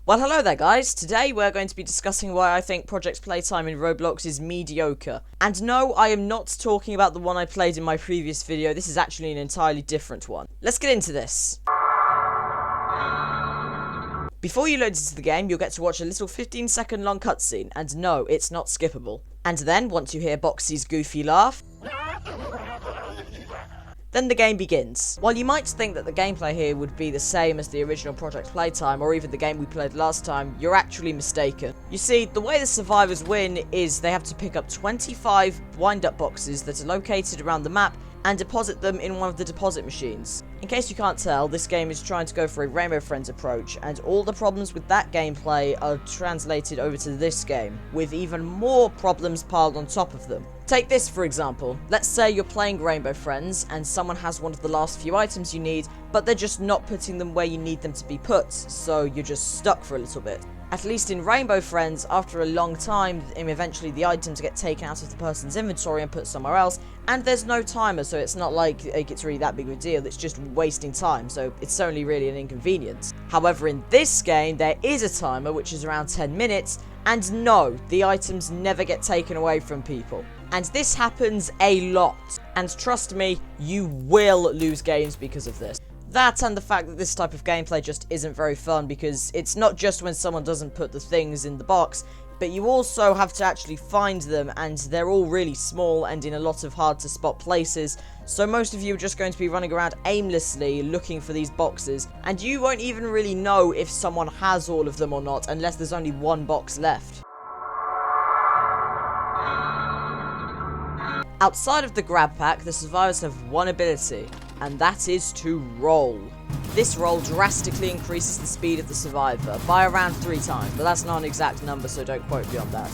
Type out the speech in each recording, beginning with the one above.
Well, hello there guys. Today we're going to be discussing why I think Project Playtime in Roblox is mediocre. And no, I am not talking about the one I played in my previous video. This is actually an entirely different one. Let's get into this. Before you load into the game, you'll get to watch a little 15-second long cutscene, and no, it's not skippable. And then, once you hear Boxy's goofy laugh, then the game begins. While you might think that the gameplay here would be the same as the original Project Playtime or even the game we played last time, you're actually mistaken. You see, the way the survivors win is they have to pick up 25 wind-up boxes that are located around the map and deposit them in one of the deposit machines. In case you can't tell, this game is trying to go for a Rainbow Friends approach, and all the problems with that gameplay are translated over to this game, with even more problems piled on top of them. Take this for example. Let's say you're playing Rainbow Friends, and someone has one of the last few items you need, but they're just not putting them where you need them to be put, so you're just stuck for a little bit. At least in Rainbow Friends, after a long time, eventually the items get taken out of the person's inventory and put somewhere else, and there's no timer, so it's not like it's really that big of a deal, it's just wasting time, so it's only really an inconvenience. However, in this game, there is a timer, which is around 10 minutes, and no, the items never get taken away from people. And this happens a lot, and trust me, you will lose games because of this. That and the fact that this type of gameplay just isn't very fun, because it's not just when someone doesn't put the things in the box, but you also have to actually find them, and they're all really small and in a lot of hard to spot places, so most of you are just going to be running around aimlessly looking for these boxes, and you won't even really know if someone has all of them or not unless there's only one box left. Outside of the grab pack, the survivors have one ability, and that is to roll. This roll drastically increases the speed of the survivor by around 3 times, but that's not an exact number, so don't quote me on that.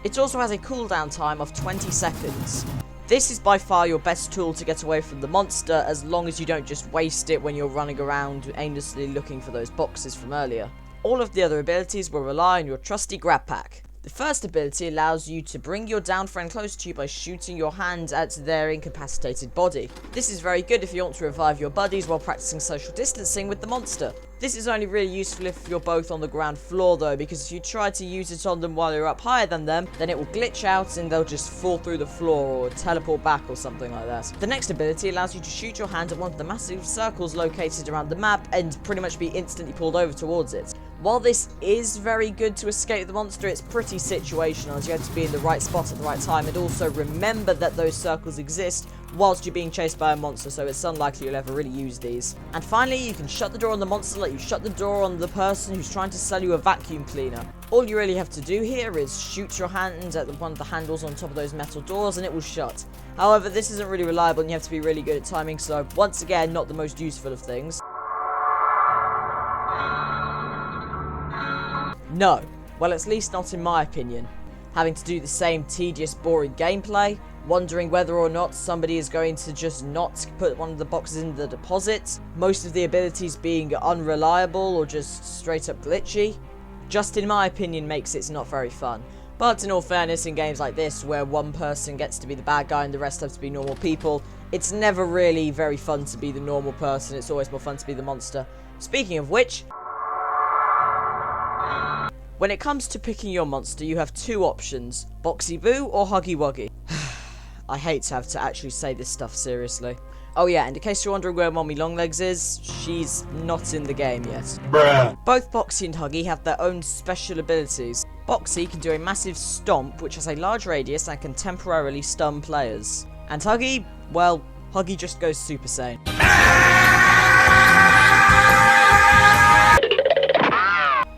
It also has a cooldown time of 20 seconds. This is by far your best tool to get away from the monster, as long as you don't just waste it when you're running around aimlessly looking for those boxes from earlier. All of the other abilities will rely on your trusty grab pack. The first ability allows you to bring your downed friend close to you by shooting your hand at their incapacitated body. This is very good if you want to revive your buddies while practicing social distancing with the monster. This is only really useful if you're both on the ground floor though, because if you try to use it on them while you're up higher than them, then it will glitch out and they'll just fall through the floor or teleport back or something like that. The next ability allows you to shoot your hand at one of the massive circles located around the map and pretty much be instantly pulled over towards it. While this is very good to escape the monster, it's pretty situational, as you have to be in the right spot at the right time and also remember that those circles exist whilst you're being chased by a monster, so it's unlikely you'll ever really use these. And finally, you can shut the door on the monster like you shut the door on the person who's trying to sell you a vacuum cleaner. All you really have to do here is shoot your hand at one of the handles on top of those metal doors and it will shut. However, this isn't really reliable and you have to be really good at timing, so once again, not the most useful of things. No. Well, at least not in my opinion. Having to do the same tedious, boring gameplay, wondering whether or not somebody is going to just not put one of the boxes in the deposit, most of the abilities being unreliable or just straight up glitchy, just in my opinion makes it not very fun. But in all fairness, in games like this, where one person gets to be the bad guy and the rest have to be normal people, it's never really very fun to be the normal person, it's always more fun to be the monster. Speaking of which, when it comes to picking your monster, you have 2 options, Boxy Boo or Huggy Wuggy. I hate to have to actually say this stuff seriously. Oh yeah, and in case you're wondering where Mommy Longlegs is, she's not in the game yet. Bruh. Both Boxy and Huggy have their own special abilities. Boxy can do a massive stomp, which has a large radius and can temporarily stun players. And Huggy, well, Huggy just goes Super Saiyan.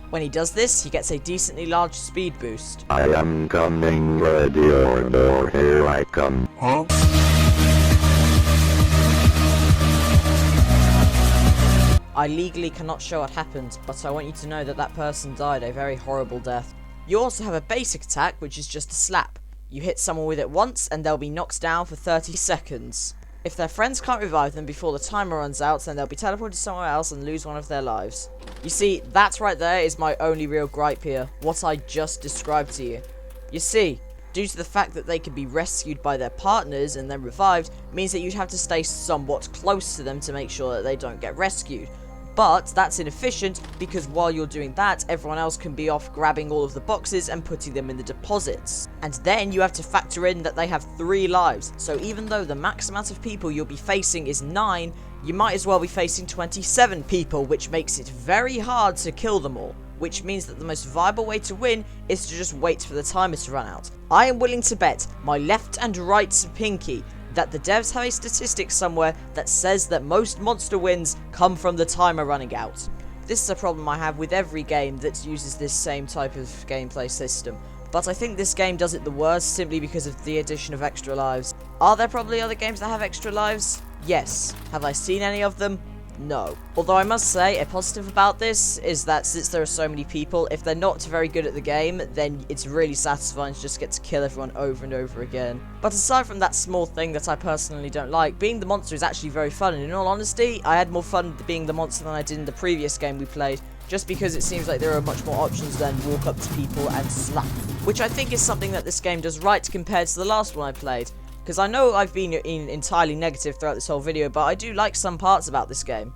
When he does this, he gets a decently large speed boost. I am coming, ready or no, here I come. Huh? I legally cannot show what happened, but I want you to know that that person died a very horrible death. You also have a basic attack, which is just a slap. You hit someone with it once, and they'll be knocked down for 30 seconds. If their friends can't revive them before the timer runs out, then they'll be teleported somewhere else and lose one of their lives. You see, that right there is my only real gripe here, what I just described to you. You see, due to the fact that they can be rescued by their partners and then revived, means that you'd have to stay somewhat close to them to make sure that they don't get rescued. But that's inefficient because while you're doing that, everyone else can be off grabbing all of the boxes and putting them in the deposits. And then you have to factor in that they have 3 lives. So even though the max amount of people you'll be facing is 9, you might as well be facing 27 people, which makes it very hard to kill them all. Which means that the most viable way to win is to just wait for the timer to run out. I am willing to bet my left and right pinky that the devs have a statistic somewhere that says that most monster wins come from the timer running out. This is a problem I have with every game that uses this same type of gameplay system, but I think this game does it the worst simply because of the addition of extra lives. Are there probably other games that have extra lives? Yes. Have I seen any of them? No. Although I must say, a positive about this is that since there are so many people, if they're not very good at the game, then it's really satisfying to just get to kill everyone over and over again. But aside from that small thing that I personally don't like, being the monster is actually very fun, and in all honesty, I had more fun being the monster than I did in the previous game we played, just because it seems like there are much more options than walk up to people and slap, which I think is something that this game does right compared to the last one I played. Because I know I've been entirely negative throughout this whole video, but I do like some parts about this game.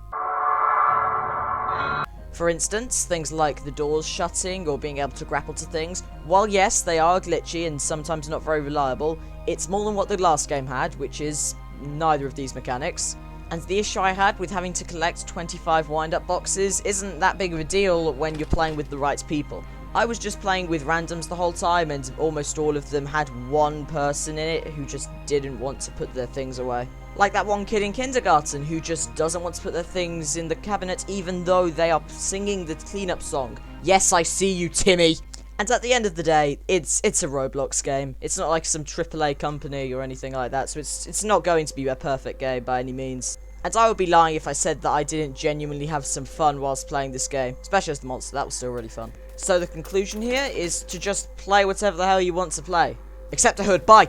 For instance, things like the doors shutting or being able to grapple to things. While yes, they are glitchy and sometimes not very reliable, it's more than what the last game had, which is neither of these mechanics. And the issue I had with having to collect 25 wind-up boxes isn't that big of a deal when you're playing with the right people. I was just playing with randoms the whole time, and almost all of them had one person in it who just didn't want to put their things away. Like that one kid in kindergarten who just doesn't want to put their things in the cabinet even though they are singing the cleanup song. Yes, I see you, Timmy! And at the end of the day, it's a Roblox game. It's not like some AAA company or anything like that, so it's not going to be a perfect game by any means. And I would be lying if I said that I didn't genuinely have some fun whilst playing this game, especially as the monster. That was still really fun. So the conclusion here is to just play whatever the hell you want to play. Except a hood, bye!